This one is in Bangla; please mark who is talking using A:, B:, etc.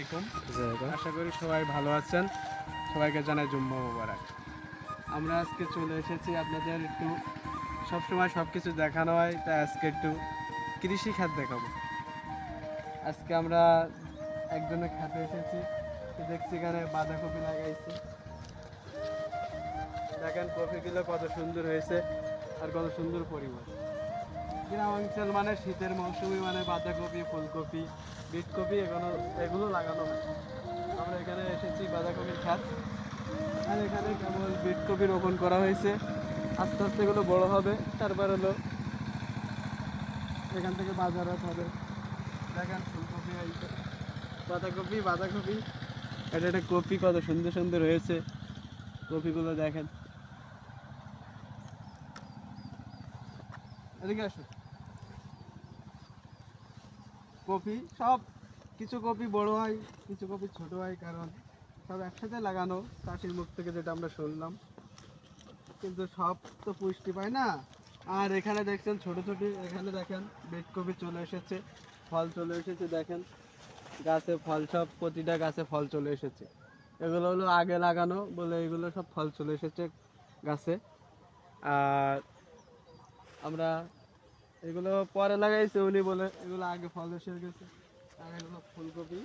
A: আলাইকুম। আশা করি সবাই ভালো আছেন। সবাইকে জানাই জুম্মা মুবারক। আমরা আজকে চলে এসেছি আপনাদের একটু সবসময় সব কিছু দেখানো হয়, তাই আজকে একটু কৃষি খাত দেখাবো। আজকে আমরা একজনের খাতে এসেছি, দেখছি এখানে বাঁধাকপি লাগাইছে। দেখেন কপিগুলো কত সুন্দর হয়েছে আর কত সুন্দর পরিমাণ। গ্রাম অঞ্চল মানে শীতের মৌসুমে মানে বাঁধাকপি, ফুলকপি, বিটকপি এগুলো লাগানো হয়। আমরা এখানে এসেছি বাঁধাকপির খাত, আর এখানে কেবল বিটকপি রোপণ করা হয়েছে। আস্তে আস্তে এগুলো বড় হবে, তারপর হলো এখান থেকে বাজারত হবে। দেখেন ফুলকপি হয়েছে, বাঁধাকপি বাঁধাকপি এটা একটা কপি কত সুন্দর সুন্দর হয়েছে। কপিগুলো দেখেন, এদিকে আসুন। কপি সব কিছু কপি বড় হয়, কিছু কপি ছোট হয়, কারণ সব একসাথে লাগানো চাষির মুখ থেকে যেটা আমরা শুনলাম। কিন্তু সব তো পুষ্টি পায় না। আর এখানে দেখছেন ছোট ছোট, এখানে দেখেন বেডকপি চলে এসেছে, ফল চলে এসেছে। দেখেন গাছে ফল, সব প্রতিটা গাছে ফল চলে এসেছে। এগুলো হলো আগে লাগানো বলে এগুলো সব ফল চলে এসেছে গাছে। আর আমরা এগুলো পরে লাগাইছি উনি বলে এগুলো আগে ফল এসে গেছে। আর এগুলো ফুলকপি।